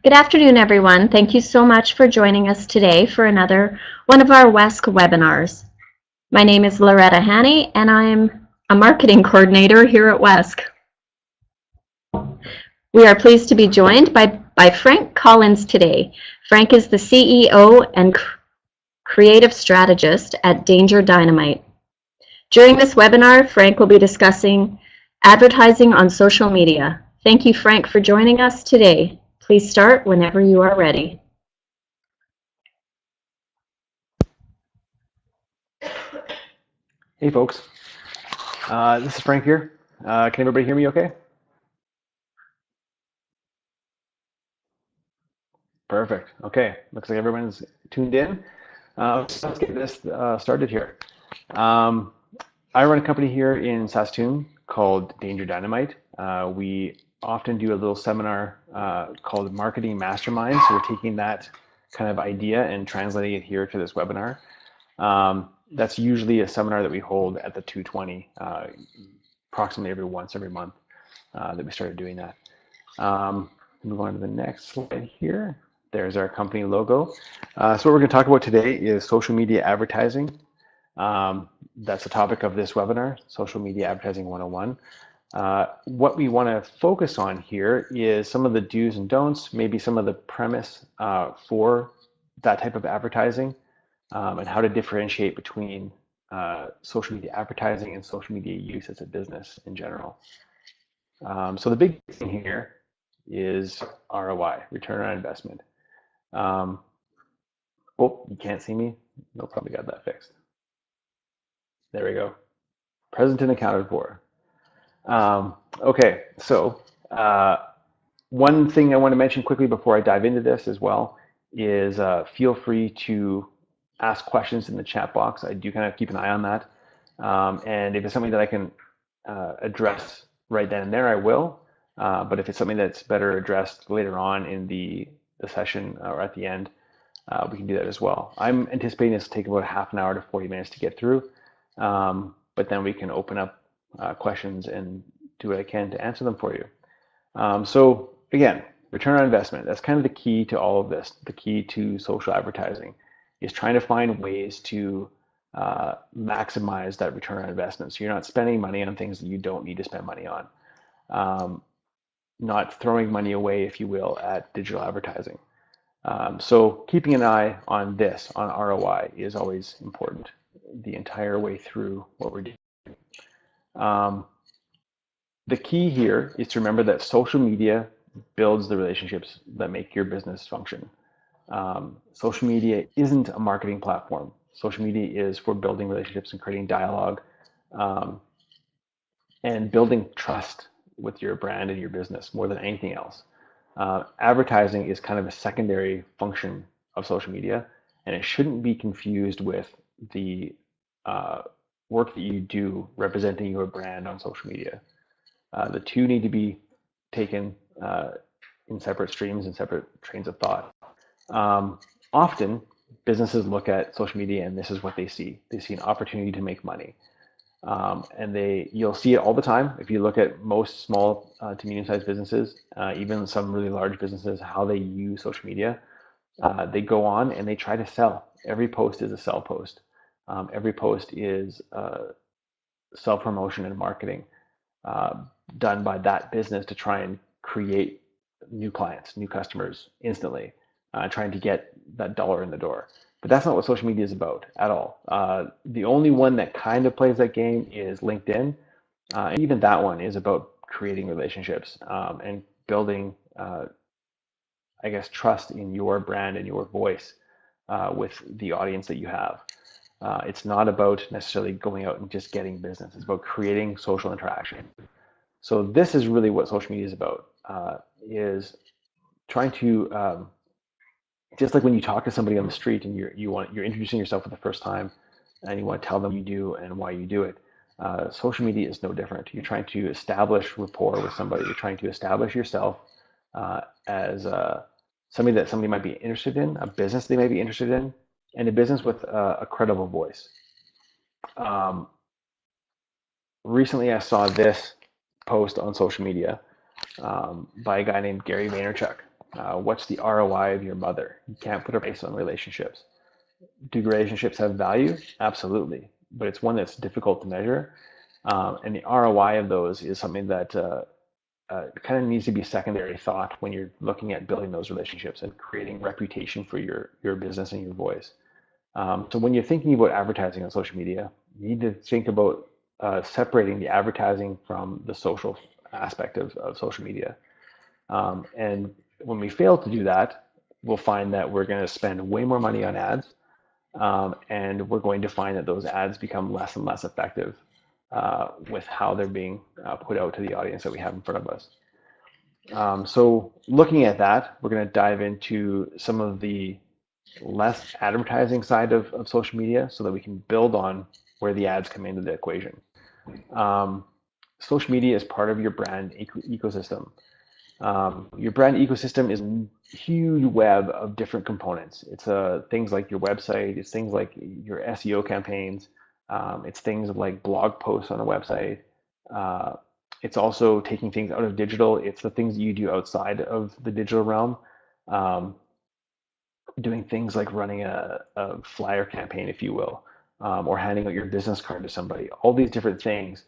Good afternoon, everyone. Thank you so much for joining us today for another one of our WESC webinars. My name is Loretta Haney, and I'm a marketing coordinator here at WESC. We are pleased to be joined by Frank Collins today. Frank is the CEO and creative strategist at Danger Dynamite. During this webinar, Frank will be discussing advertising on social media. Thank you, Frank, for joining us today. Please start whenever you are ready. Hey folks, this is Frank here. Can everybody hear me okay? Perfect. Okay, looks like everyone's tuned in. Let's get this started here. I run a company here in Saskatoon called Danger Dynamite. We often do a little seminar called Marketing Mastermind. So we're taking that kind of idea and translating it here to this webinar. That's usually a seminar that we hold at the 220, approximately every month that we started doing that. Move on to the next slide here. There's our company logo. So what we're going to talk about today is social media advertising. That's the topic of this webinar, Social Media Advertising 101. What we want to focus on here is some of the do's and don'ts, maybe some of the premise for that type of advertising, and how to differentiate between social media advertising and social media use as a business in general. So the big thing here is ROI, return on investment. Oh, you can't see me? No problem, got that fixed. There we go. Present and accounted for. Okay, so one thing I want to mention quickly before I dive into this as well is feel free to ask questions in the chat box. I do kind of keep an eye on that. And if it's something that I can address right then and there, I will. But if it's something that's better addressed later on in the session or at the end, we can do that as well. I'm anticipating this to take about half an hour to 40 minutes to get through, but then we can open up questions and do what I can to answer them for you. So again, return on investment, that's kind of the key to all of this. The key to social advertising is trying to find ways to maximize that return on investment. So you're not spending money on things that you don't need to spend money on. Not throwing money away, if you will, at digital advertising. So keeping an eye on this, on ROI, is always important the entire way through what we're doing. The key here is to remember that social media builds the relationships that make your business function. Social media isn't a marketing platform. Social media is for building relationships and creating dialogue and building trust with your brand and your business more than anything else. Advertising is kind of a secondary function of social media, and it shouldn't be confused with the work that you do representing your brand on social media. The two need to be taken in separate streams and separate trains of thought. Often, businesses look at social media and this is what they see. They see an opportunity to make money. And you'll see it all the time. If you look at most small to medium-sized businesses, even some really large businesses, how they use social media, they go on and they try to sell. Every post is a sell post. Every post is self-promotion and marketing done by that business to try and create new clients, new customers instantly, trying to get that dollar in the door. But that's not what social media is about at all. The only one that kind of plays that game is LinkedIn. And even that one is about creating relationships and building, I guess, trust in your brand and your voice with the audience that you have. It's not about necessarily going out and just getting business. It's about creating social interaction. So this is really what social media is about, is trying to just like when you talk to somebody on the street and you're introducing yourself for the first time and you want to tell them what you do and why you do it. Social media is no different. You're trying to establish rapport with somebody. You're trying to establish yourself as somebody that somebody might be interested in, a business they might be interested in, and a business with a credible voice. Recently, I saw this post on social media by a guy named Gary Vaynerchuk. What's the ROI of your mother? You can't put a price on relationships. Do relationships have value? Absolutely, but it's one that's difficult to measure. And the ROI of those is something that kind of needs to be secondary thought when you're looking at building those relationships and creating reputation for your business and your voice. So when you're thinking about advertising on social media, you need to think about separating the advertising from the social aspect of social media. And when we fail to do that, we'll find that we're going to spend way more money on ads, and we're going to find that those ads become less and less effective with how they're being put out to the audience that we have in front of us. So looking at that, we're going to dive into some of the less advertising side of social media so that we can build on where the ads come into the equation. Social media is part of your brand ecosystem. Your brand ecosystem is a huge web of different components. It's things like your website, it's things like your SEO campaigns, it's things like blog posts on a website. It's also taking things out of digital. It's the things that you do outside of the digital realm. Doing things like running a flyer campaign, if you will, or handing out your business card to somebody. All these different things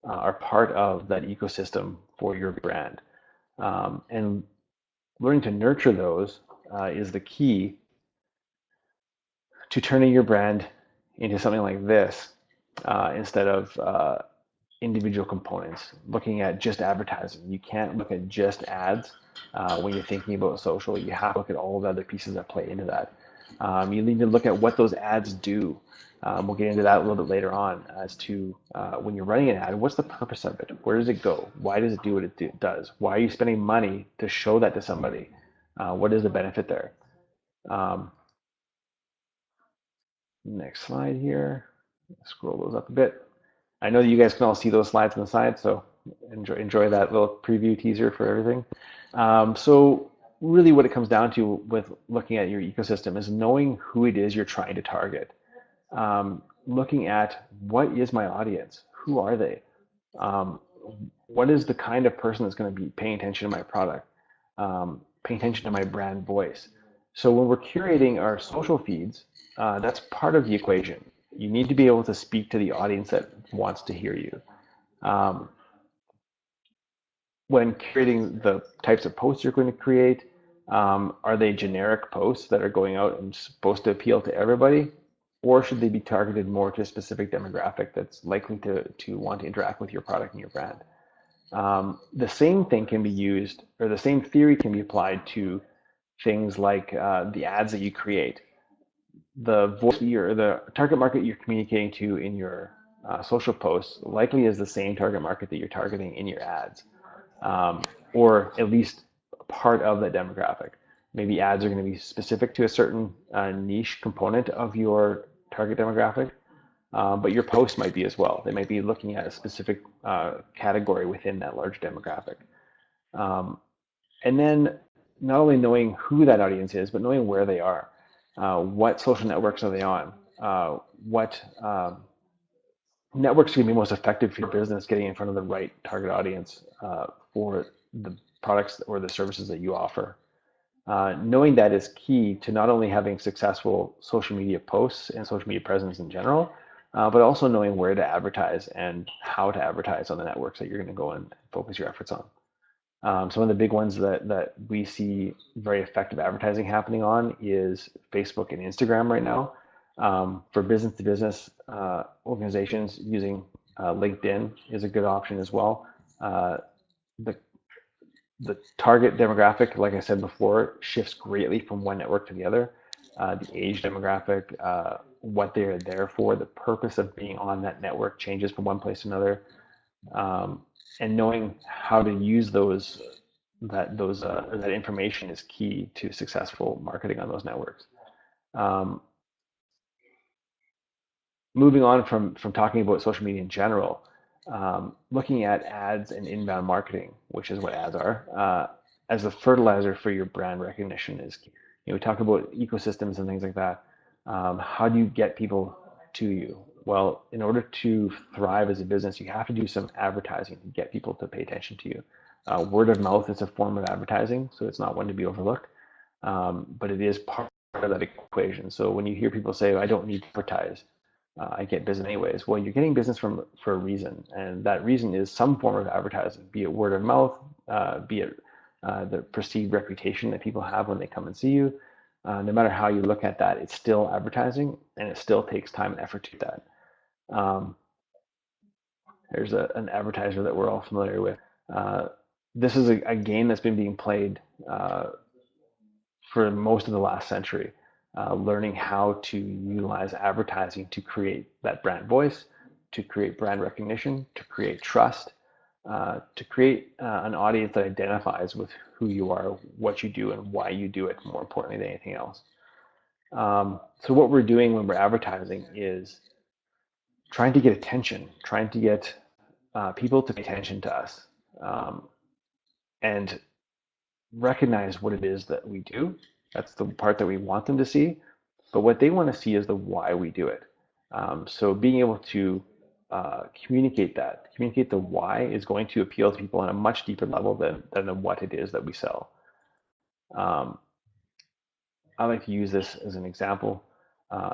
are part of that ecosystem for your brand. And learning to nurture those is the key to turning your brand into something like this instead of individual components. Looking at just advertising, you can't look at just ads when you're thinking about social. You have to look at all the other pieces that play into that. You need to look at what those ads do. We'll get into that a little bit later on as to when you're running an ad, what's the purpose of it? Where does it go? Why does it do what it does? Why are you spending money to show that to somebody? What is the benefit there? Next slide here. Scroll those up a bit. I know that you guys can all see those slides on the side, so enjoy that little preview teaser for everything. So really what it comes down to with looking at your ecosystem is knowing who it is you're trying to target. Looking at what is my audience? Who are they? What is the kind of person that's going to be paying attention to my product, paying attention to my brand voice? So when we're curating our social feeds, that's part of the equation. You need to be able to speak to the audience that wants to hear you. When curating the types of posts you're going to create, are they generic posts that are going out and supposed to appeal to everybody? Or should they be targeted more to a specific demographic that's likely to want to interact with your product and your brand? The same thing can be used, or the same theory can be applied to things like the ads that you create. The voice or the target market you're communicating to in your social posts likely is the same target market that you're targeting in your ads, or at least part of that demographic. Maybe ads are going to be specific to a certain niche component of your target demographic, but your posts might be as well. They might be looking at a specific category within that large demographic. And then not only knowing who that audience is, but knowing where they are. What social networks are they on? What networks are going to be most effective for your business getting in front of the right target audience for the products or the services that you offer? Knowing that is key to not only having successful social media posts and social media presence in general, but also knowing where to advertise and how to advertise on the networks that you're going to go and focus your efforts on. Some of the big ones that we see very effective advertising happening on is Facebook and Instagram right now. For business-to-business organizations, using LinkedIn is a good option as well. The target demographic, like I said before, shifts greatly from one network to the other. The age demographic, what they're there for, the purpose of being on that network changes from one place to another. And knowing how to use that information is key to successful marketing on those networks. Moving on from talking about social media in general, looking at ads and inbound marketing, which is what ads are, as a fertilizer for your brand recognition is key. We talk about ecosystems and things like that. How do you get people to you? Well, in order to thrive as a business, you have to do some advertising to get people to pay attention to you. Word of mouth is a form of advertising, so it's not one to be overlooked, but it is part of that equation. So when you hear people say, I don't need to advertise, I get business anyways. Well, you're getting business for a reason, and that reason is some form of advertising, be it word of mouth, be it the perceived reputation that people have when they come and see you. No matter how you look at that, it's still advertising, and it still takes time and effort to do that. There's an advertiser that we're all familiar with. This is a game that's been being played for most of the last century, learning how to utilize advertising to create that brand voice, to create brand recognition, to create trust, to create an audience that identifies with who you are, what you do, and why you do it, more importantly than anything else. So what we're doing when we're advertising is trying to get attention, trying to get people to pay attention to us, and recognize what it is that we do. That's the part that we want them to see. But what they want to see is the why we do it. So being able to communicate the why is going to appeal to people on a much deeper level than the what it is that we sell. I like to use this as an example.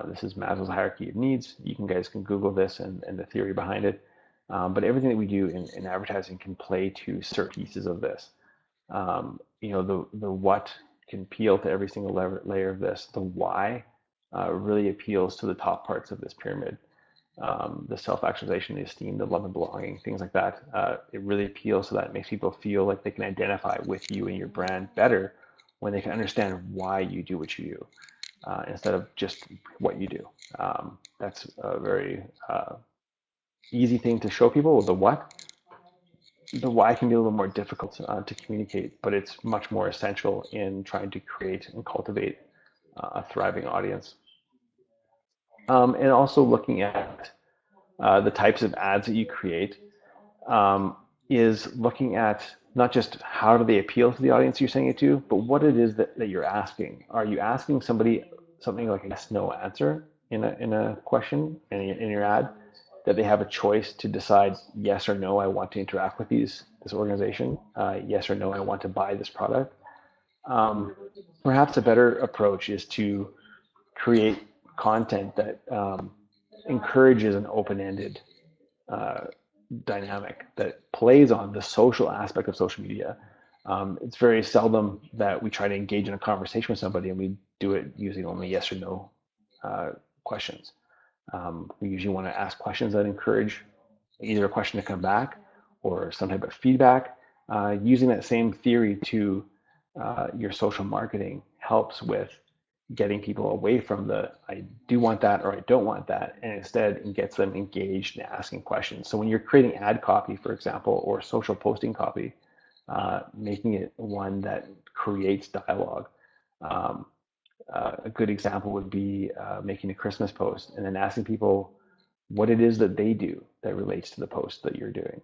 This is Maslow's hierarchy of needs. You guys can Google this and the theory behind it. But everything that we do in advertising can play to certain pieces of this. The what can appeal to every single layer of this. The why really appeals to the top parts of this pyramid. The self-actualization, the esteem, the love and belonging, things like that. It really appeals to that. It makes people feel like they can identify with you and your brand better when they can understand why you do what you do, instead of just what you do. That's a very easy thing to show people, the what. The why can be a little more difficult to communicate, but it's much more essential in trying to create and cultivate a thriving audience. And also looking at the types of ads that you create is looking at not just how do they appeal to the audience you're saying it to, but what it is that you're asking. Are you asking somebody something like a yes/no answer in a question in your ad, that they have a choice to decide yes or no, I want to interact with this organization, yes or no, I want to buy this product. Perhaps a better approach is to create content that encourages an open-ended dynamic that plays on the social aspect of social media. It's very seldom that we try to engage in a conversation with somebody and we do it using only yes or no questions. We usually want to ask questions that encourage either a question to come back or some type of feedback. Using that same theory to your social marketing helps with getting people away from the I do want that or I don't want that, and instead gets them engaged and asking questions. So when you're creating ad copy, for example, or social posting copy, making it one that creates dialogue. A good example would be making a Christmas post and then asking people what it is that they do that relates to the post that you're doing.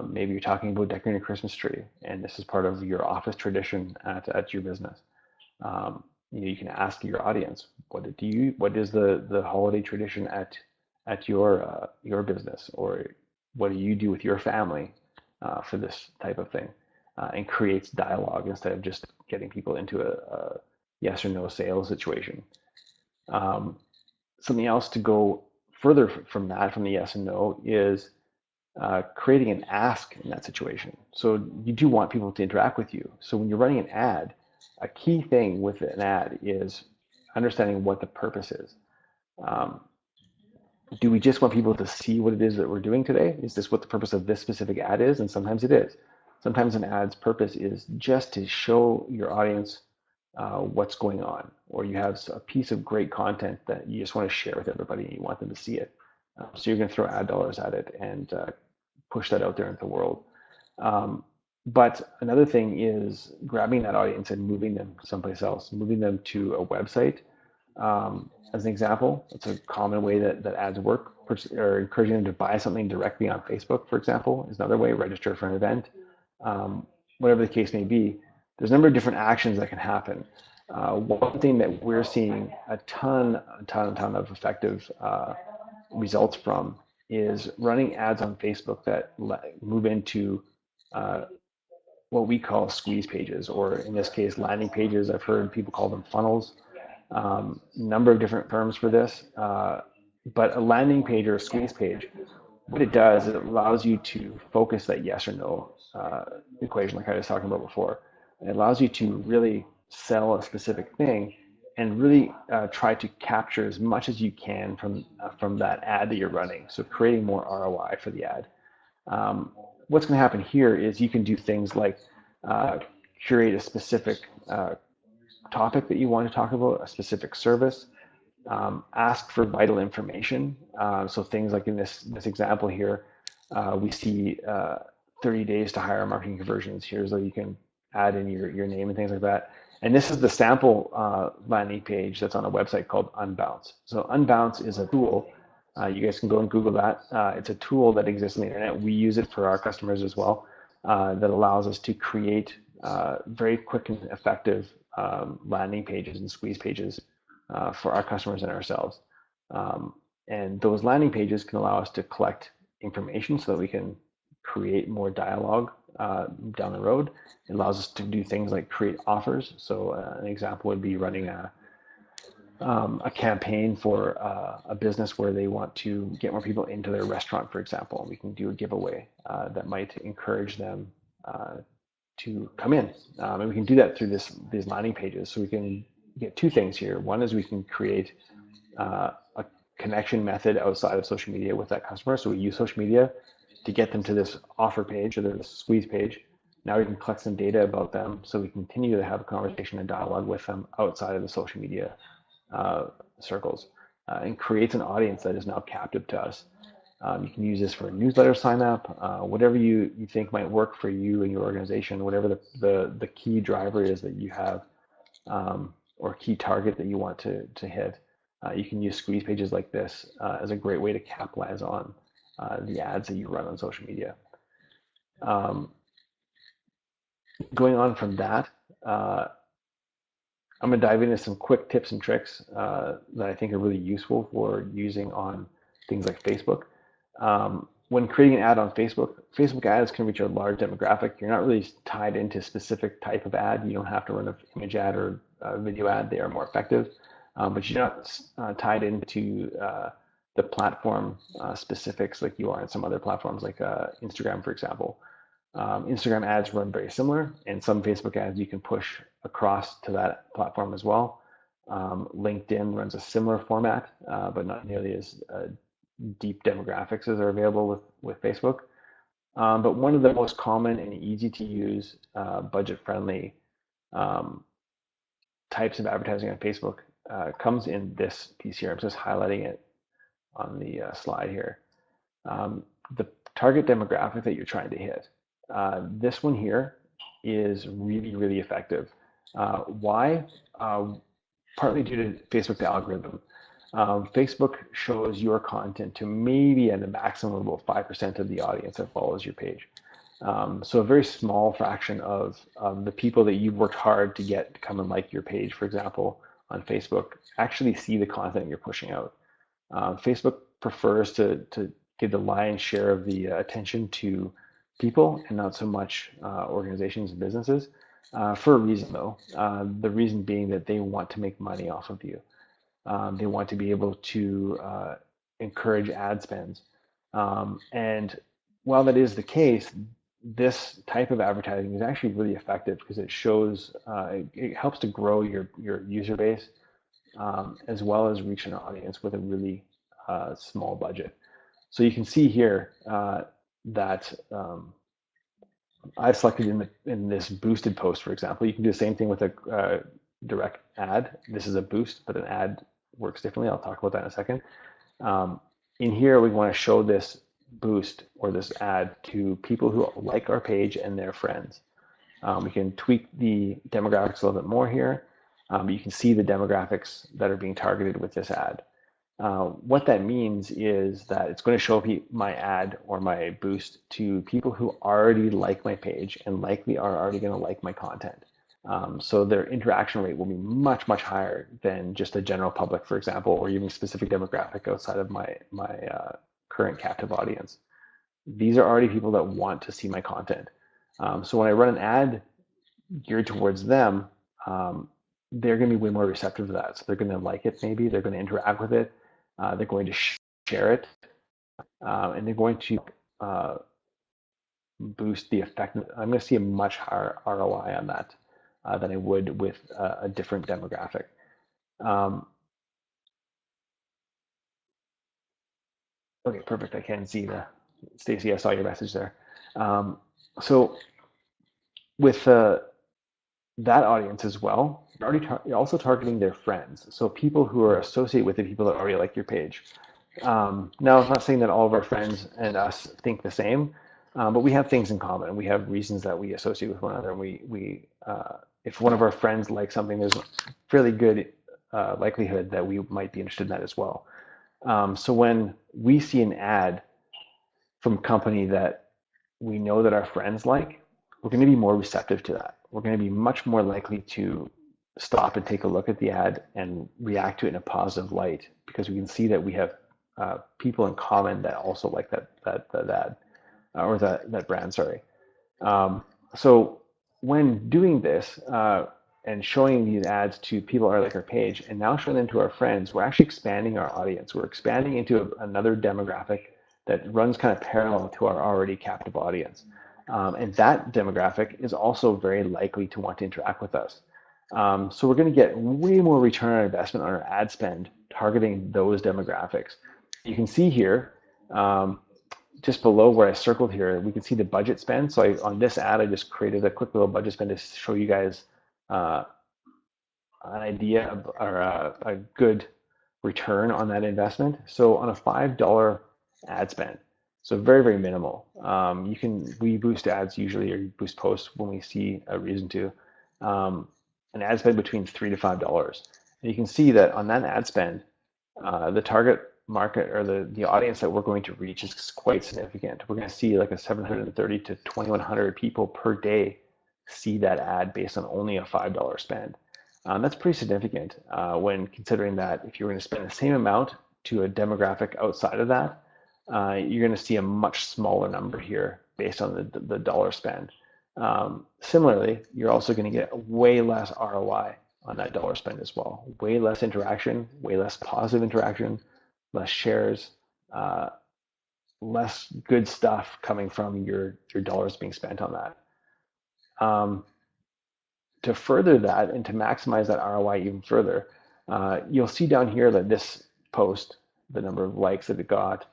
Maybe you're talking about decorating a Christmas tree, and this is part of your office tradition at your business. You can ask your audience, what is the holiday tradition at your business, or what do you do with your family for this type of thing, and creates dialogue instead of just getting people into a yes or no sales situation. Something else to go further from that, from the yes and no, is creating an ask in that situation. So you do want people to interact with you. So when you're running an ad, a key thing with an ad is understanding what the purpose is. Do we just want people to see what it is that we're doing today? Is this what the purpose of this specific ad is? And sometimes it is. Sometimes an ad's purpose is just to show your audience what's going on, or you have a piece of great content that you just want to share with everybody and you want them to see it. So you're going to throw ad dollars at it and push that out there into the world. But another thing is grabbing that audience and moving them someplace else, moving them to a website. As an example, it's a common way that ads work, or encouraging them to buy something directly on Facebook, for example, is another way. Register for an event, whatever the case may be. There's a number of different actions that can happen. One thing that we're seeing a ton of effective results from is running ads on Facebook that move into what we call squeeze pages, or in this case, landing pages. I've heard people call them funnels. Number of different terms for this, but a landing page or a squeeze page, what it does is it allows you to focus that yes or no equation, like I was talking about before. It allows you to really sell a specific thing and really try to capture as much as you can from that ad that you're running. So creating more ROI for the ad. What's going to happen here is you can do things like curate a specific topic that you want to talk about, a specific service, ask for vital information. So things like in this example here, we see 30 days to higher marketing conversions here, so you can add in your name and things like that. And this is the sample landing page that's on a website called Unbounce. So Unbounce is a tool. You guys can go and Google that. It's a tool that exists on the internet. We use it for our customers as well, that allows us to create very quick and effective landing pages and squeeze pages for our customers and ourselves. And those landing pages can allow us to collect information so that we can create more dialogue down the road. It allows us to do things like create offers. So an example would be running a campaign for a business where they want to get more people into their restaurant, for example. We can do a giveaway that might encourage them to come in. And we can do that through these landing pages. So we can get two things here. One is we can create a connection method outside of social media with that customer. So we use social media to get them to this offer page or this squeeze page. Now we can collect some data about them so we continue to have a conversation and dialogue with them outside of the social media circles, and creates an audience that is now captive to us. You can use this for a newsletter sign up, whatever you think might work for you and your organization, whatever the key driver is that you have, or key target that you want to hit. You can use squeeze pages like this as a great way to capitalize on the ads that you run on social media. Going on from that, I'm going to dive into some quick tips and tricks that I think are really useful for using on things like Facebook. When creating an ad on Facebook, Facebook ads can reach a large demographic. You're not really tied into a specific type of ad. You don't have to run an image ad or a video ad. They are more effective, but you're not tied into the platform specifics like you are in some other platforms like Instagram, for example. Instagram ads run very similar, and some Facebook ads you can push across to that platform as well. LinkedIn runs a similar format, but not nearly as deep demographics as are available with Facebook. But one of the most common and easy to use, budget-friendly types of advertising on Facebook comes in this piece here. I'm just highlighting it on the slide here. The target demographic that you're trying to hit. This one here is really, really effective. Why? Partly due to Facebook's algorithm. Facebook shows your content to maybe at a maximum of about 5% of the audience that follows your page. So a very small fraction of the people that you've worked hard to get to come and like your page, for example, on Facebook, actually see the content you're pushing out. Facebook prefers to give the lion's share of the attention to people and not so much organizations and businesses, for a reason though. The reason being that they want to make money off of you. They want to be able to encourage ad spends. And while that is the case, this type of advertising is actually really effective because it shows, it helps to grow your user base, as well as reach an audience with a really small budget. So you can see here that I've selected in this boosted post, for example. You can do the same thing with a direct ad. This is a boost, but an ad works differently. I'll talk about that in a second. In here, we want to show this boost or this ad to people who like our page and their friends. We can tweak the demographics a little bit more here. You can see the demographics that are being targeted with this ad. What that means is that it's going to show my ad or my boost to people who already like my page and likely are already going to like my content. So their interaction rate will be much, much higher than just a general public, for example, or even specific demographic outside of my current captive audience. These are already people that want to see my content. So when I run an ad geared towards them, they're going to be way more receptive to that. So they're going to like it, maybe they're going to interact with it, they're going to share it, and they're going to uh, boost the effect. I'm going to see a much higher ROI on that than I would with a different demographic. Um, okay, perfect. I can see the Stacy. I saw your message there. So with that audience as well, you're also targeting their friends. So people who are associated with the people that already like your page. Now, I'm not saying that all of our friends and us think the same, but we have things in common. We have reasons that we associate with one another. And if one of our friends likes something, there's fairly good likelihood that we might be interested in that as well. So when we see an ad from a company that we know that our friends like, we're going to be more receptive to that. We're going to be much more likely to stop and take a look at the ad and react to it in a positive light because we can see that we have people in common that also like that ad or that brand. Sorry. So when doing this and showing these ads to people who are like our page and now showing them to our friends, we're actually expanding our audience. We're expanding into another demographic that runs kind of parallel to our already captive audience. And that demographic is also very likely to want to interact with us. So we're going to get way more return on investment on our ad spend targeting those demographics. You can see here, just below where I circled here, we can see the budget spend. So on this ad, I just created a quick little budget spend to show you guys an idea of, or a good return on that investment. So on a $5 ad spend, so very, very minimal. We boost ads usually, or boost posts when we see a reason to. An ad spend between $3 to $5. And you can see that on that ad spend, the target market or the audience that we're going to reach is quite significant. We're going to see like a 730 to 2100 people per day see that ad based on only a $5 spend. That's pretty significant when considering that if you're going to spend the same amount to a demographic outside of that, you're going to see a much smaller number here based on the dollar spend. Similarly, you're also going to get way less ROI on that dollar spend as well. Way less interaction, way less positive interaction, less shares, less good stuff coming from your dollars being spent on that. To further that and to maximize that ROI even further, you'll see down here that this post, the number of likes that it got,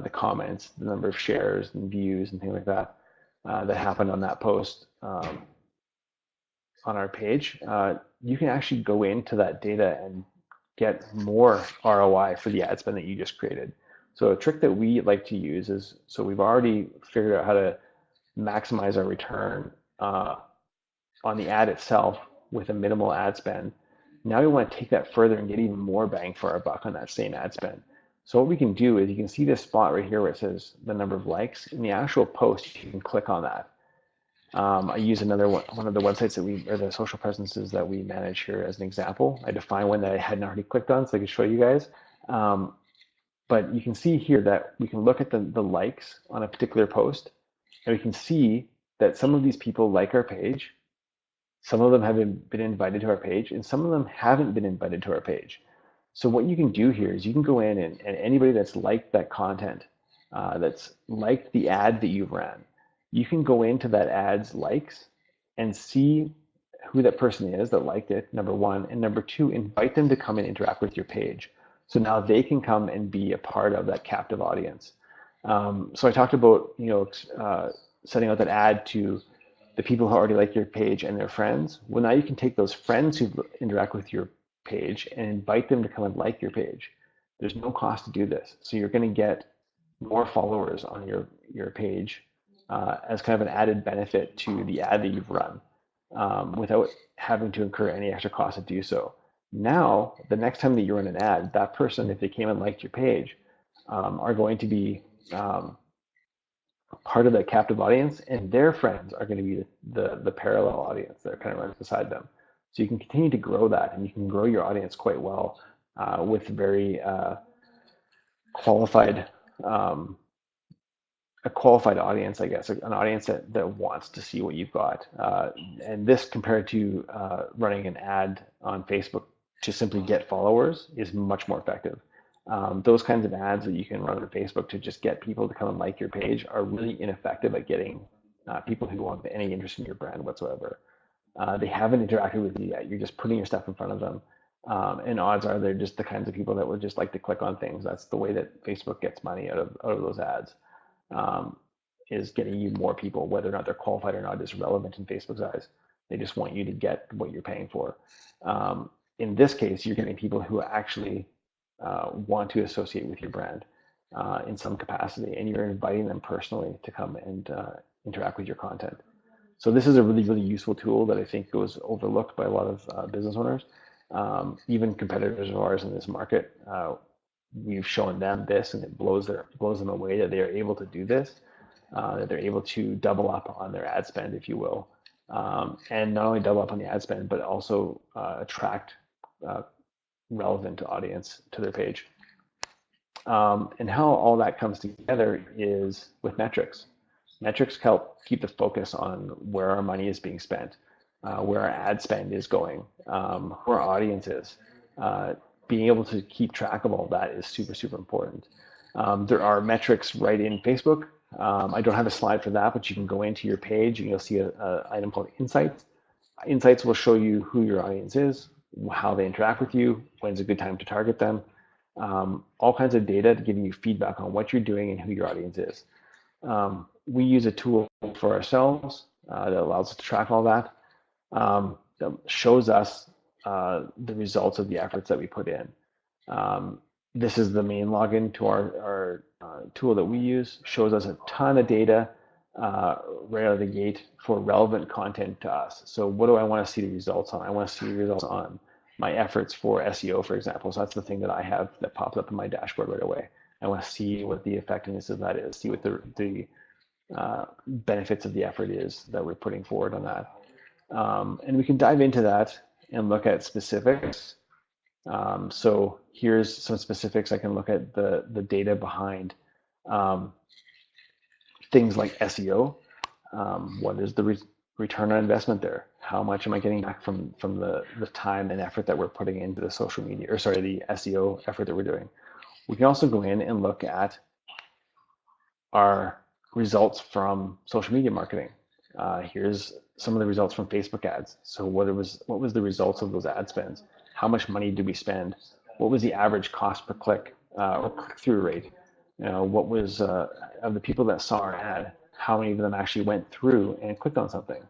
the comments, the number of shares and views and things like that that happened on that post on our page, you can actually go into that data and get more ROI for the ad spend that you just created. So a trick that we like to use is, so we've already figured out how to maximize our return on the ad itself with a minimal ad spend. Now we want to take that further and get even more bang for our buck on that same ad spend. So what we can do is you can see this spot right here where it says the number of likes. In the actual post, you can click on that. I use another one of the websites that or the social presences that we manage here as an example. I define one that I hadn't already clicked on so I could show you guys. But you can see here that we can look at the likes on a particular post, and we can see that some of these people like our page, some of them have been invited to our page, and some of them haven't been invited to our page. So what you can do here is you can go in and anybody that's liked that content, that's liked the ad that you've ran, you can go into that ad's likes and see who that person is that liked it, number one, and number two, invite them to come and interact with your page. So now they can come and be a part of that captive audience. So I talked about, setting out that ad to the people who already like your page and their friends. Well, now you can take those friends who interact with your page and invite them to come and like your page. There's no cost to do this. So you're going to get more followers on your page as kind of an added benefit to the ad that you've run without having to incur any extra cost to do so. Now, the next time that you run an ad, that person, if they came and liked your page, are going to be part of that captive audience, and their friends are going to be the parallel audience that kind of runs beside them. So you can continue to grow that, and you can grow your audience quite well with very qualified a qualified audience, I guess, an audience that wants to see what you've got. And this compared to running an ad on Facebook to simply get followers is much more effective. Those kinds of ads that you can run on Facebook to just get people to come and like your page are really ineffective at getting people who want any interest in your brand whatsoever. They haven't interacted with you yet. You're just putting your stuff in front of them. And odds are they're just the kinds of people that would just like to click on things. That's the way that Facebook gets money out of those ads, is getting you more people. Whether or not they're qualified or not is relevant in Facebook's eyes. They just want you to get what you're paying for. In this case, you're getting people who actually want to associate with your brand in some capacity, and you're inviting them personally to come and interact with your content. So this is a really, really useful tool that I think goes overlooked by a lot of business owners. Even competitors of ours in this market, we've shown them this, and it blows them away that they are able to do this, that they're able to double up on their ad spend, if you will, and not only double up on the ad spend, but also attract relevant audience to their page. And how all that comes together is with metrics. Metrics help keep the focus on where our money is being spent, where our ad spend is going, who our audience is. Being able to keep track of all that is super, super important. There are metrics right in Facebook. I don't have a slide for that, but you can go into your page and you'll see an item called Insights. Insights will show you who your audience is, how they interact with you, when's a good time to target them, all kinds of data to give you feedback on what you're doing and who your audience is. We use a tool for ourselves that allows us to track all that, that shows us the results of the efforts that we put in. This is the main login to our tool that we use. Shows us a ton of data right out of the gate for relevant content to us. So what do I want to see the results on? I want to see the results on my efforts for SEO, for example. So that's the thing that I have that pops up in my dashboard right away. I want to see what the effectiveness of that is, see what the benefits of the effort is that we're putting forward on that. And we can dive into that and look at specifics. So here's some specifics. I can look at the data behind things like SEO. What is the return on investment there? How much am I getting back from the time and effort that we're putting into the social media, or sorry, the SEO effort that we're doing? We can also go in and look at our results from social media marketing. Here's some of the results from Facebook ads. So what was the results of those ad spends? How much money did we spend? What was the average cost per click or click-through rate? What was of the people that saw our ad, how many of them actually went through and clicked on something?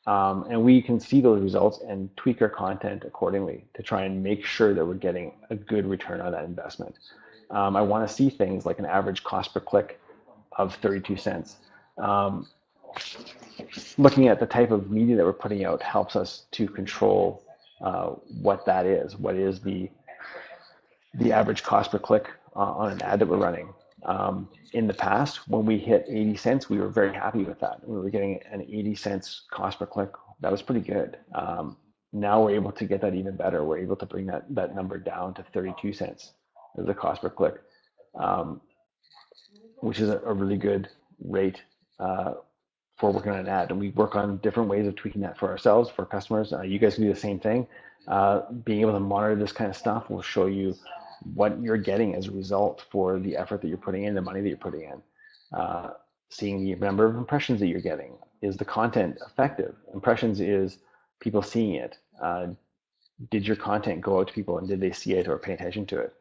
And we can see those results and tweak our content accordingly to try and make sure that we're getting a good return on that investment. I want to see things like an average cost per click of 32 cents. Looking at the type of media that we're putting out helps us to control what that is. What is the average cost per click on an ad that we're running? In the past, when we hit 80 cents, we were very happy with that. We were getting an 80 cents cost per click. That was pretty good. Now we're able to get that even better. We're able to bring that number down to 32 cents as a cost per click, which is a really good rate for working on an ad. And we work on different ways of tweaking that for ourselves, for customers. You guys can do the same thing. Being able to monitor this kind of stuff will show you what you're getting as a result for the effort that you're putting in, the money that you're putting in. Seeing the number of impressions that you're getting. Is the content effective? Impressions is people seeing it. Did your content go out to people and did they see it or pay attention to it?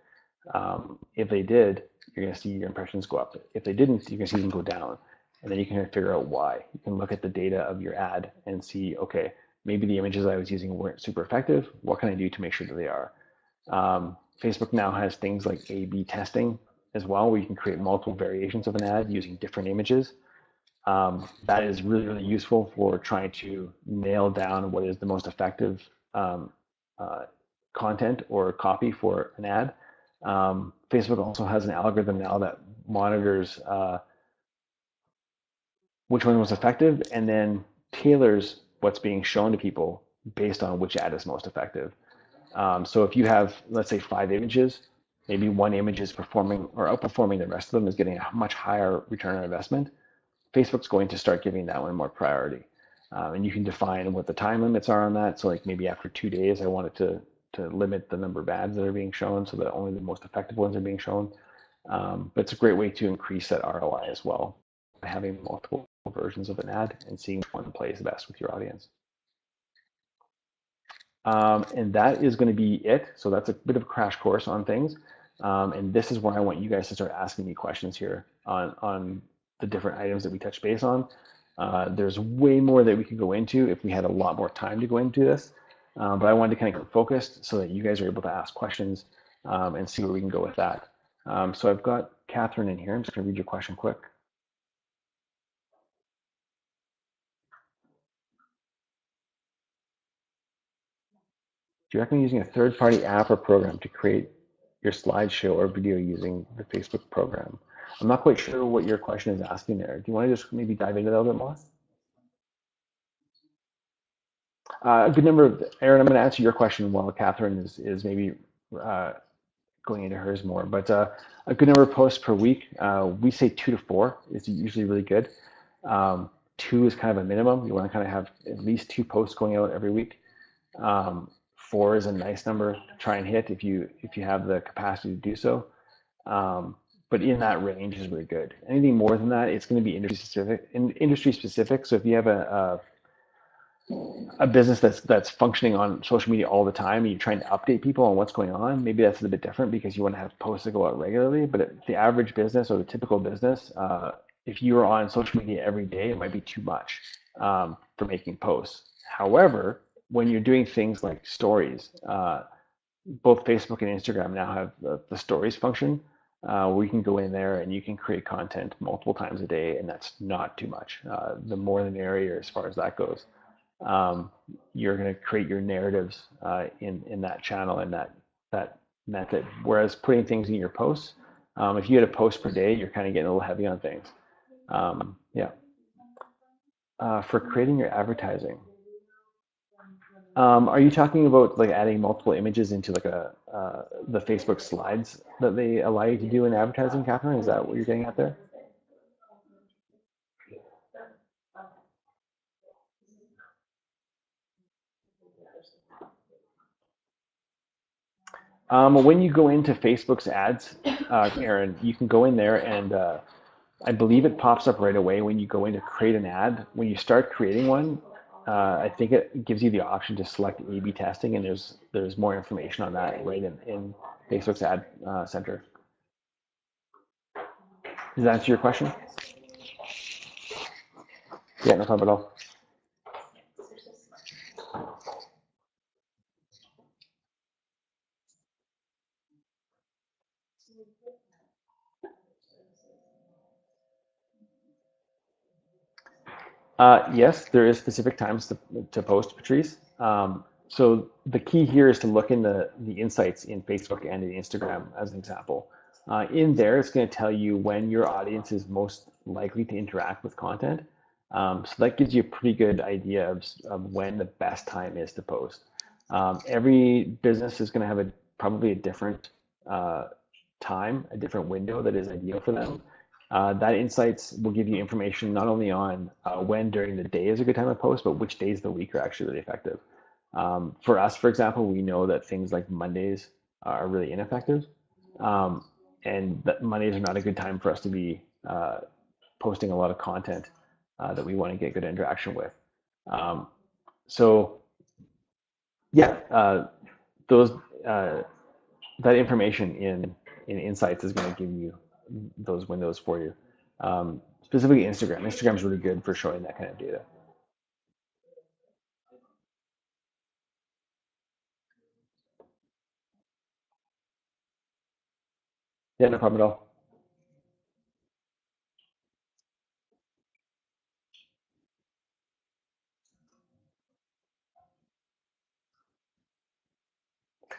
If they did, you're going to see your impressions go up. If they didn't, you're going to see them go down. And then you can figure out why. You can look at the data of your ad and see, okay, maybe the images I was using weren't super effective. What can I do to make sure that they are? Facebook now has things like A/B testing as well, where you can create multiple variations of an ad using different images. That is really, really useful for trying to nail down what is the most effective content or copy for an ad. Facebook also has an algorithm now that monitors which one was effective and then tailors what's being shown to people based on which ad is most effective. So if you have, let's say, 5 images maybe one image is performing or outperforming the rest of them, is getting a much higher return on investment, Facebook's going to start giving that one more priority. And you can define what the time limits are on that. So like maybe after 2 days, I want it to limit the number of ads that are being shown so that only the most effective ones are being shown. But it's a great way to increase that ROI as well, by having multiple versions of an ad and seeing which one plays best with your audience. And that is going to be it. So that's a bit of a crash course on things. And this is where I want you guys to start asking me questions here on the different items that we touch base on. There's way more that we could go into if we had a lot more time to go into this. But I wanted to kind of get focused so that you guys are able to ask questions and see where we can go with that. So I've got Catherine in here. I'm just going to read your question quick. Do you recommend using a third-party app or program to create your slideshow or video using the Facebook program? I'm not quite sure what your question is asking there. Do you want to just maybe dive into that a little bit more? A good number of, Aaron, I'm going to answer your question while Catherine is maybe going into hers more, but a good number of posts per week. We say 2 to 4 is usually really good. 2 is kind of a minimum. You want to kind of have at least 2 posts going out every week. 4 is a nice number to try and hit if you have the capacity to do so. But in that range is really good. Anything more than that, it's going to be industry specific. So if you have a business that's functioning on social media all the time and you're trying to update people on what's going on, maybe that's a bit different because you want to have posts that go out regularly. But the average business or the typical business, if you're on social media every day, it might be too much for making posts. However, when you're doing things like stories, both Facebook and Instagram now have the stories function where you can go in there and you can create content multiple times a day, and that's not too much. The more the merrier as far as that goes. You're going to create your narratives in that channel and that method. Whereas putting things in your posts, if you had a post per day, you're kind of getting a little heavy on things. Yeah. For creating your advertising, are you talking about like adding multiple images into like the Facebook slides that they allow you to do in advertising, Catherine? Is that what you're getting at there? When you go into Facebook's ads, Aaron, you can go in there and I believe it pops up right away when you go in to create an ad. When you start creating one, I think it gives you the option to select A/B testing, and there's more information on that right in Facebook's ad center. Does that answer your question? Yeah, no problem at all. Yes, there is specific times to post, Patrice. So the key here is to look in the insights in Facebook and in Instagram as an example. In there, it's going to tell you when your audience is most likely to interact with content. So that gives you a pretty good idea of when the best time is to post. Every business is going to have probably a different time, a different window that is ideal for them. That insights will give you information not only on when during the day is a good time to post, but which days of the week are actually really effective. For us, for example, we know that things like Mondays are really ineffective, and that Mondays are not a good time for us to be posting a lot of content that we want to get good interaction with. So yeah, those that information in Insights is going to give you those windows for you. Specifically Instagram. Instagram is really good for showing that kind of data. Yeah, no problem at all.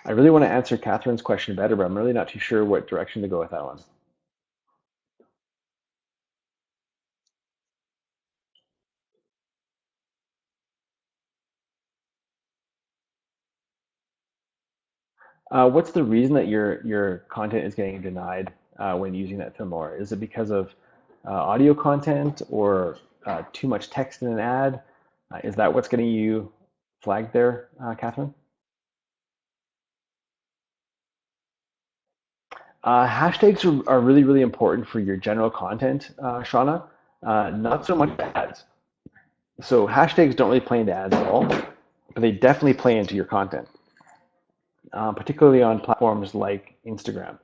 I really want to answer Catherine's question better, but I'm really not too sure what direction to go with that one. What's the reason that your content is getting denied when using that Filmora? Is it because of audio content or too much text in an ad? Is that what's getting you flagged there, Catherine? Hashtags are really, really important for your general content, Shauna. Not so much ads. So hashtags don't really play into ads at all, but they definitely play into your content, particularly on platforms like Instagram.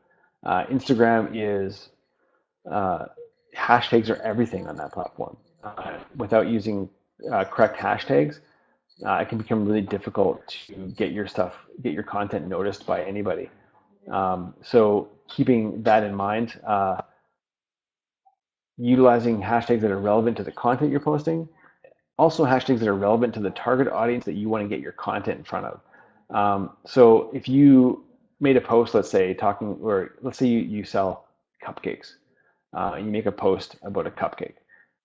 Instagram is uh, hashtags are everything on that platform. Without using correct hashtags, it can become really difficult to get your content noticed by anybody. So keeping that in mind, utilizing hashtags that are relevant to the content you're posting, also hashtags that are relevant to the target audience that you want to get your content in front of. So if you made a post, let's say talking, or let's say you sell cupcakes, and you make a post about a cupcake.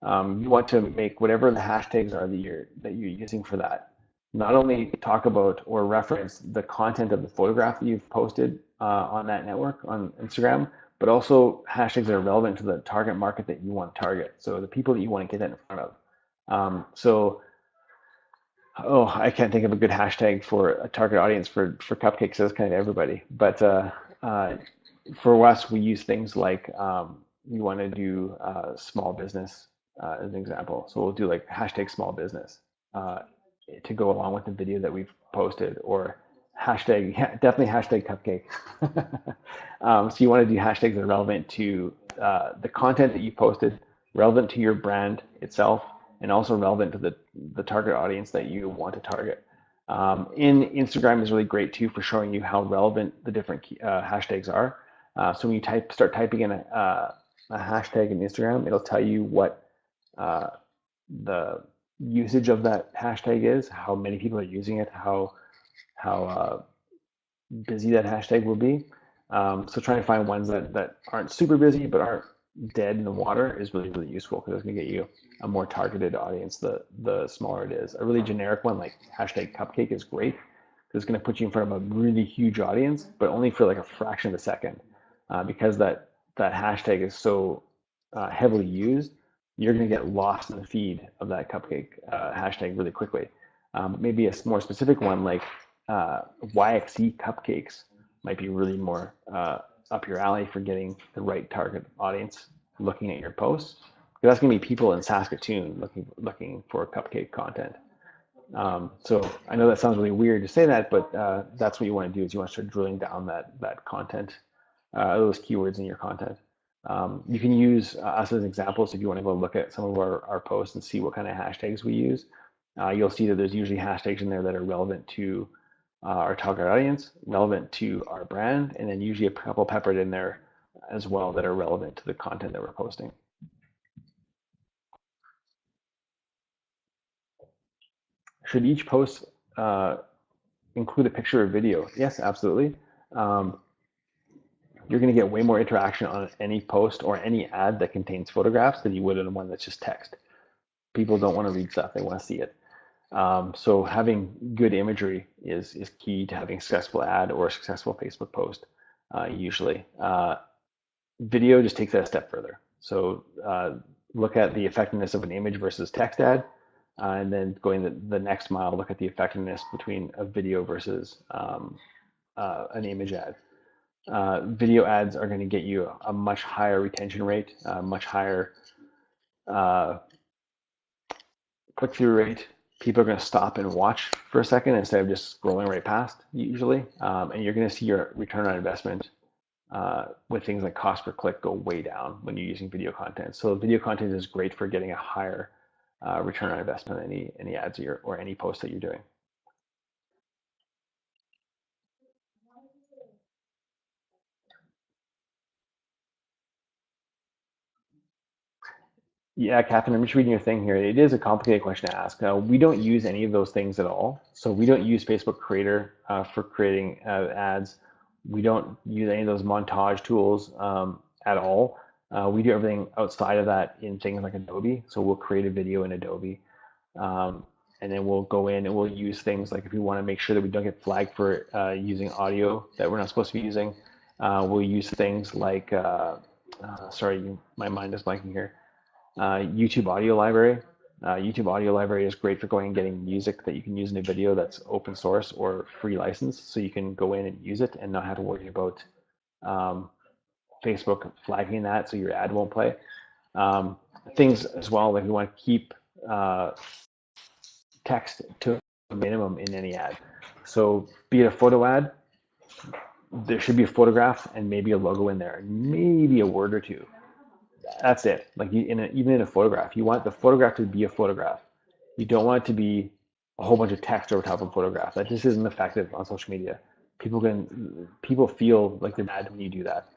You want to make whatever the hashtags are that you're using for that. Not only talk about or reference the content of the photograph that you've posted on that network on Instagram, but also hashtags that are relevant to the target market that you want to target. So the people that you want to get that in front of. So oh, I can't think of a good hashtag for a target audience for cupcakes. That's kind of everybody. But for us, we use things like we want to do small business as an example. So we'll do like hashtag small business to go along with the video that we've posted, or hashtag, yeah, definitely hashtag cupcake. So you want to do hashtags that are relevant to the content that you posted, relevant to your brand itself, and also relevant to the target audience that you want to target. In Instagram is really great too for showing you how relevant the different hashtags are. So when you start typing in a hashtag in Instagram, it'll tell you what the usage of that hashtag is, how many people are using it, how busy that hashtag will be. So trying to find ones that aren't super busy but aren't dead in the water is really, really useful because it's going to get you a more targeted audience the smaller it is. A really generic one like hashtag cupcake is great because it's going to put you in front of a really huge audience, but only for like a fraction of a second. Because that hashtag is so heavily used, you're going to get lost in the feed of that cupcake hashtag really quickly. Maybe a more specific one like YXE cupcakes might be really more up your alley for getting the right target audience looking at your posts. That's going to be people in Saskatoon looking for cupcake content. So I know that sounds really weird to say that, but that's what you want to do is you want to start drilling down that content, those keywords in your content. You can use us as examples if you want to go look at some of our posts and see what kind of hashtags we use. You'll see that there's usually hashtags in there that are relevant to our target audience, relevant to our brand, and then usually a couple peppered in there as well that are relevant to the content that we're posting. Should each post include a picture or video? Yes, absolutely. You're going to get way more interaction on any post or any ad that contains photographs than you would in one that's just text. People don't want to read stuff, they want to see it. So having good imagery is key to having a successful ad or a successful Facebook post, usually. Video just takes that a step further. So look at the effectiveness of an image versus text ad, and then going the next mile, look at the effectiveness between a video versus an image ad. Video ads are going to get you a much higher retention rate, much higher click-through rate. People are going to stop and watch for a second instead of just scrolling right past usually. And you're going to see your return on investment with things like cost per click go way down when you're using video content. So video content is great for getting a higher return on investment in any ads or any post that you're doing. Yeah, Catherine, I'm just reading your thing here. It is a complicated question to ask. We don't use any of those things at all. So we don't use Facebook Creator for creating ads. We don't use any of those montage tools at all. We do everything outside of that in things like Adobe. So we'll create a video in Adobe. and then we'll go in and we'll use things like if we want to make sure that we don't get flagged for using audio that we're not supposed to be using, we'll use things like, sorry, my mind is blanking here, YouTube Audio Library. YouTube Audio Library is great for going and getting music that you can use in a video that's open source or free license, so you can go in and use it and not have to worry about Facebook flagging that so your ad won't play. Things as well, like we want to keep text to a minimum in any ad. So be it a photo ad, there should be a photograph and maybe a logo in there, maybe a word or two. That's it. Like even in a photograph, you want the photograph to be a photograph. You don't want it to be a whole bunch of text over top of a photograph. That just isn't effective on social media. People feel like they're bad when you do that.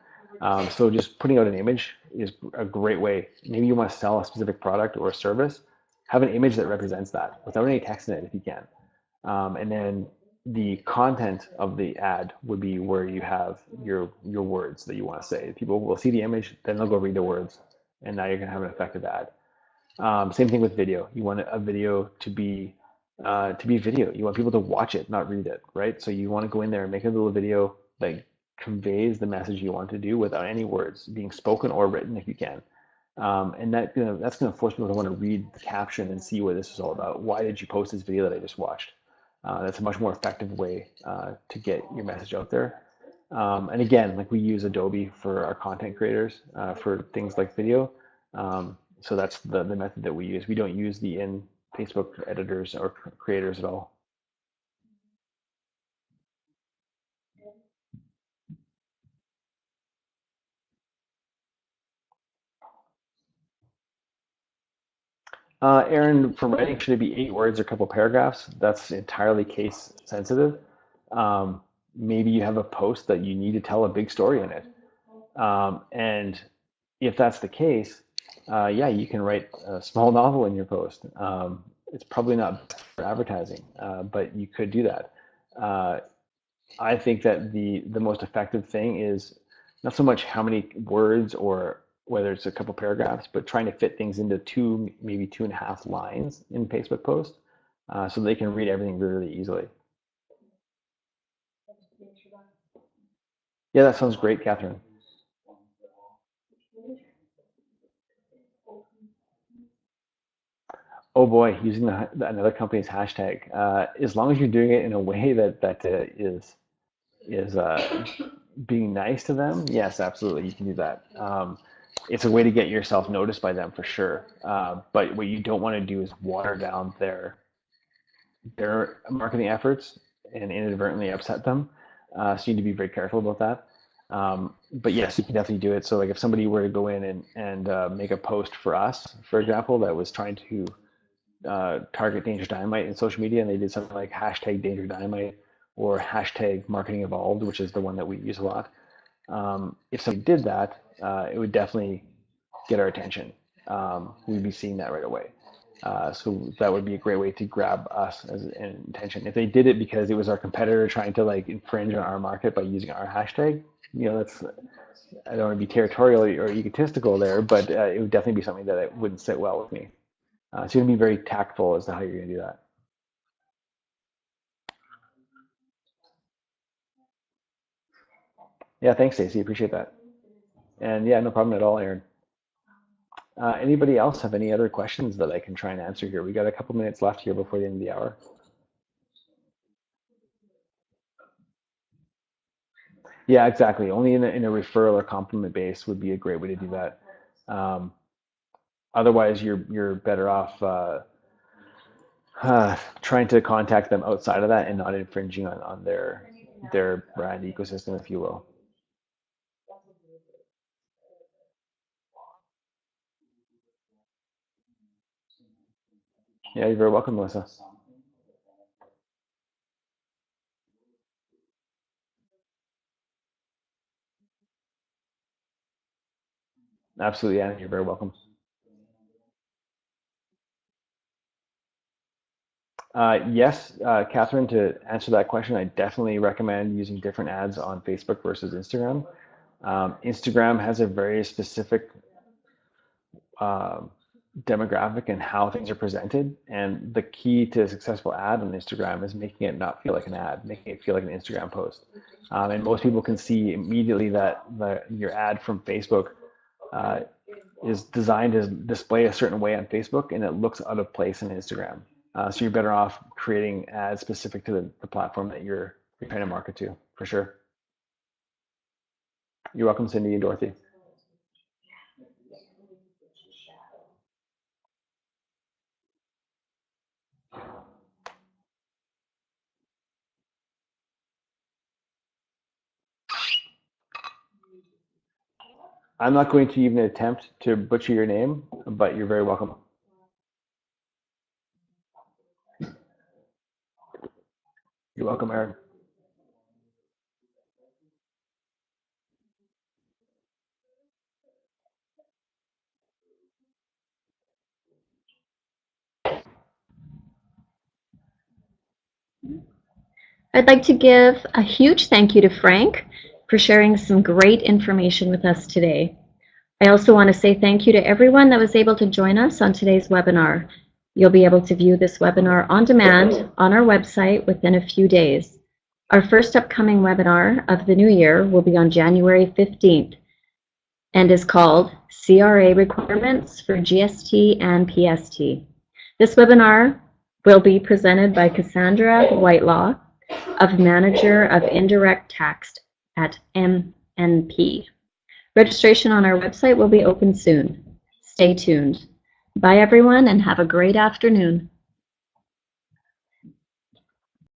So just putting out an image is a great way. Maybe you want to sell a specific product or a service, have an image that represents that without any text in it if you can. And then the content of the ad would be where you have your words that you want to say. People will see the image, then they'll go read the words, and now you're going to have an effective ad. Same thing with video. You want a video to be video. You want people to watch it, not read it, right? So you want to go in there and make a little video that conveys the message you want to do without any words being spoken or written if you can. And that's going to force people to want to read the caption and see what this is all about. Why did you post this video that I just watched? That's a much more effective way to get your message out there. And again, like we use Adobe for our content creators for things like video. So that's the method that we use. We don't use the in Facebook editors or creators at all. Aaron, for writing, should it be 8 words or a couple paragraphs? That's entirely case sensitive. Maybe you have a post that you need to tell a big story in it. And if that's the case, yeah, you can write a small novel in your post. It's probably not for advertising, but you could do that. I think that the most effective thing is not so much how many words or whether it's a couple paragraphs, but trying to fit things into 2, maybe 2.5 lines in Facebook post, so they can read everything really easily. Yeah, that sounds great, Catherine. Oh boy, using another company's hashtag. As long as you're doing it in a way that is being nice to them, yes, absolutely, you can do that. It's a way to get yourself noticed by them for sure. But what you don't want to do is water down their marketing efforts and inadvertently upset them. So you need to be very careful about that. But yes, you can definitely do it. So like if somebody were to go in and make a post for us, for example, that was trying to target Danger Dynamite in social media, and they did something like hashtag Danger Dynamite or hashtag Marketing Evolved, which is the one that we use a lot. If somebody did that, it would definitely get our attention. We'd be seeing that right away. So that would be a great way to grab us as an attention. If they did it because it was our competitor trying to like infringe on our market by using our hashtag, that's, I don't want to be territorial or egotistical there, but it would definitely be something that it wouldn't sit well with me. So you're gonna be very tactful as to how you're gonna do that. Yeah, thanks, Stacey. Appreciate that. And yeah, no problem at all, Aaron. Anybody else have any other questions that I can try and answer here? We got a couple minutes left here before the end of the hour. Yeah, exactly. Only in a referral or compliment base would be a great way to do that. Um, Otherwise, you're better off trying to contact them outside of that and not infringing on their brand ecosystem, if you will. Yeah, you're very welcome, Melissa. Absolutely, yeah, you're very welcome. Yes, Catherine, to answer that question, I definitely recommend using different ads on Facebook versus Instagram. Instagram has a very specific uh, demographic and how things are presented. And the key to a successful ad on Instagram is making it not feel like an ad, making it feel like an Instagram post. And most people can see immediately that your ad from Facebook is designed to display a certain way on Facebook, and it looks out of place on Instagram. So you're better off creating ads specific to the platform that you're trying to market to, for sure. You're welcome, Cindy and Dorothy. I'm not going to even attempt to butcher your name, but you're very welcome. You're welcome, Aaron. I'd like to give a huge thank you to Frank for sharing some great information with us today. I also want to say thank you to everyone that was able to join us on today's webinar. You'll be able to view this webinar on demand on our website within a few days. Our first upcoming webinar of the new year will be on January 15th and is called CRA Requirements for GST and PST. This webinar will be presented by Cassandra Whitelaw, Manager of Indirect Tax at MNP. Registration on our website will be open soon. Stay tuned. Bye everyone, and have a great afternoon.